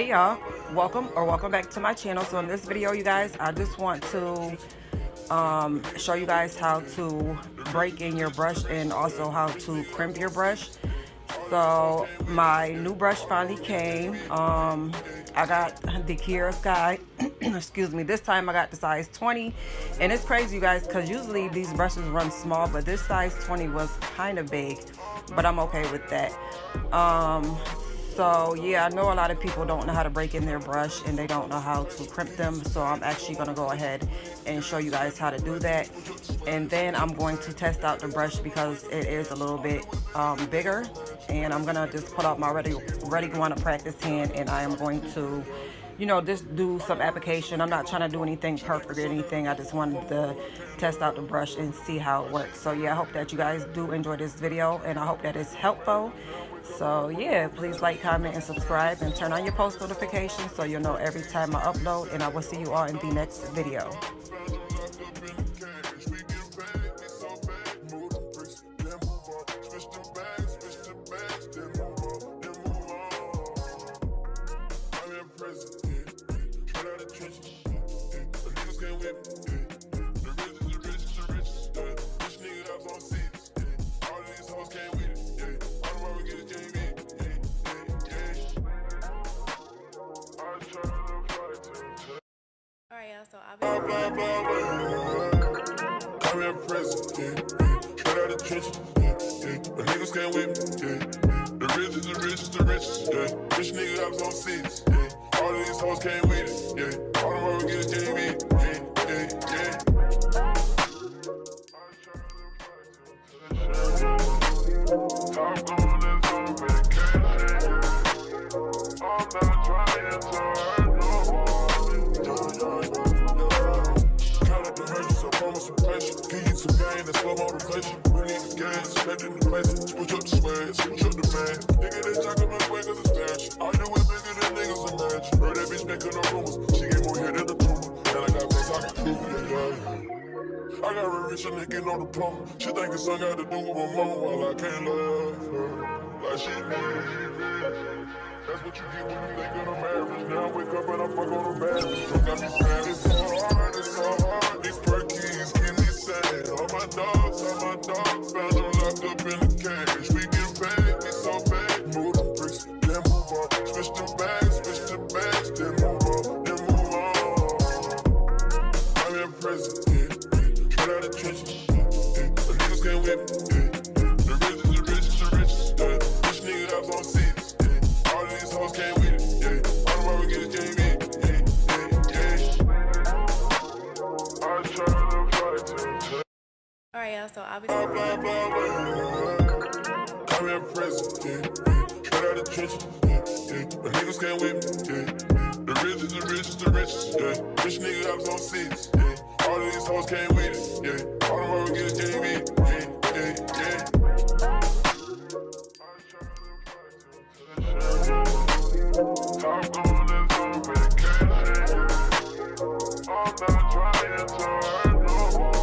Hey y'all, welcome back to my channel. So in this video, you guys, I just want to show you guys how to break in your brush and also how to crimp your brush. So my new brush finally came. I got the Kiera Sky excuse me, this time I got the size 20, and it's crazy, you guys, because usually these brushes run small, but this size 20 was kind of big, but I'm okay with that. So yeah, I know a lot of people don't know how to break in their brush and they don't know how to crimp them, so I'm actually going to go ahead and show you guys how to do that. And then I'm going to test out the brush because it is a little bit bigger, and I'm going to just put out my ready going to practice hand, and I am going to, you know, just do some application. I'm not trying to do anything perfect or anything. I just wanted to test out the brush and see how it works. So yeah, I hope that you guys do enjoy this video, and I hope that it's helpful. So yeah, please like, comment, and subscribe, and turn on your post notifications so you'll know every time I upload, and I will see you all in the next video. So I'm in prison, straight out of trenches, but niggas can't with me, the richest, the richest, the richest, rich niggas I was on six, all of these hoes came with it, all of them ever get a JV, Top on this on vacation, I'm not trying to hurt no one. Give you some game, that's slow motivation. We need the gas, expecting the place. Switch up the swag, switch up the man. Nigga, they jack up my swag cause it's fashion. I do it bigger than niggas imagine. Heard that bitch making no rumors. She gave more head than the tumor. And I got things I can prove it, yeah. I got a rich nigga on the plumber. She think it's something got to do with my mama while I can't love her. Like she rich. That's what you get when you think of the marriage. Now I wake up and I fuck on the marriage. Don't got me sad, it's so hard, it's so hard. These perkies keep me sad. All my dogs, found them locked up in the cage. We get paid, we so bad. Move them bricks, then move on. Switch the bags, then move on, then move on. I'm in prison, straight out of trenches, but niggas can't whip me, the richest, the richest, the richest, rich niggas I was on six. All of these hoes came with it, all of them ever get a JV, I try to fight to. Alright, y'all, so obviously I'm in prison, straight out of trenches, but niggas can't with me, the richest, the richest, the richest, rich niggas I was on six, all of these hoes came with it, all of them ever get a JV, Top on this on vacation, I'm not trying to hurt no one.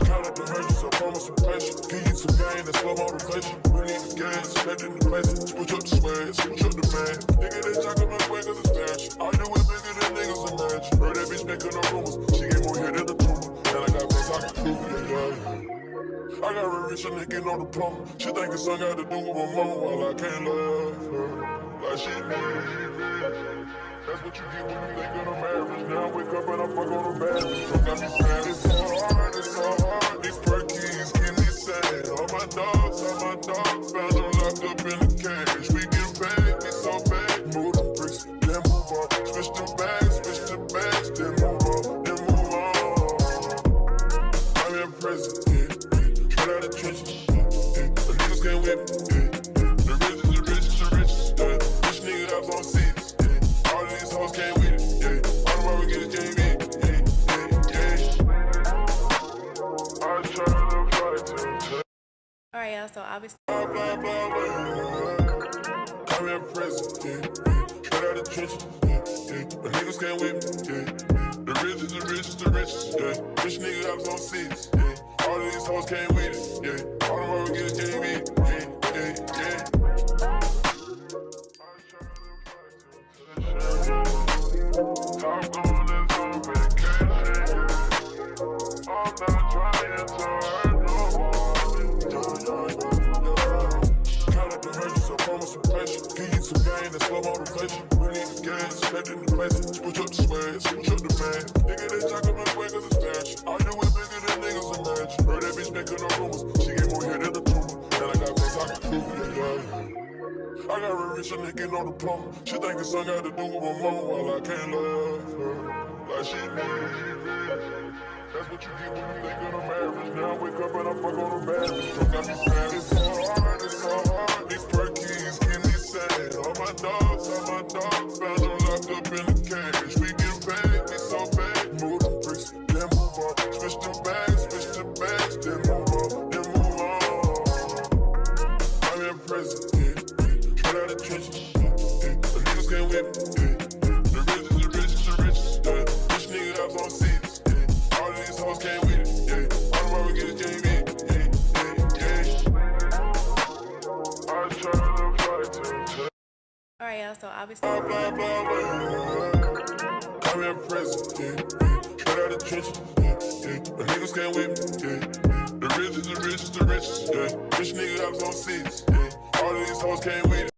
Count up the merchants, I promise some pressure. Give you some game, that's slow motivation. We need the gas, expecting the place. Switch up the swag, switch up the man. Nigga, they jack up my swag cause it's fashion. I do it bigger than niggas imagine. Heard that bitch making no rumors. She gave more head than the tumor. And I got things I can prove it, yeah. I got a rich nigga on the plumber. She think it's something got to do with my mama while I can't love her. Like she rich. That's what you get when you think of the marriage. Now I wake up and I fuck on the marriage. Don't got me sad, it's so hard, it's so hard. These perkies keep me sad. All my dogs, found them locked up in the cage. We get paid, we so bad. Move them bricks, then move on. Switch the bags, then move on, then move on. I'm in prison, straight out of trenches, but niggas can't whip me, the richest, the richest, the richest, rich niggas I was on six, all of these hoes came with it, all of them ever get a JV, I try to fight to. alright, y'all, so obviously I'm in prison, straight out of trenches, but niggas can't whip me, the richest, the richest, the richest, rich niggas I was on six, all of these hoes came with it, all of them ever get a JV, trying so hard, no more. Count up the hundreds, I promise some pressure. Give you some gain and slow motivation. We need the gas, head in the place. Switch up the swag, switch up the man. Nigga, they talking my way cause it's fashion. I do it bigger than niggas imagine. Heard that bitch making no rumors. She gave more head than a tumor. And I got guns, I can prove it, yeah. I got real rich and they getting on the plumber. She think it's something got to do with my mama while I can't love her. Like she needs, she rich. That's what you get when you think of the marriage. Now I wake up and I fuck on the marriage. Don't got me sad. It's so hard, it's so hard. These perkies give me sad. All my dogs found them locked up in the cage. We get paid, we so bad. Move them bricks, then move on. Switch the bags, then move on, then move on. I'm in prison, yeah. Straight out the trenches, yeah. The niggas can't whip me, yeah. The richest, yeah. Rich nigga house on seats, yeah. All of these hoes came with it, yeah. All the while we get it, came in, yeah. I try to fight to Alright, y'all, so obviously. blah, blah, blah, blah. I'm in prison, yeah. Straight out the trenches, yeah. The niggas can't whip me, yeah. The richest, yeah. Rich nigga house on seats, yeah. All of these hoes came with it.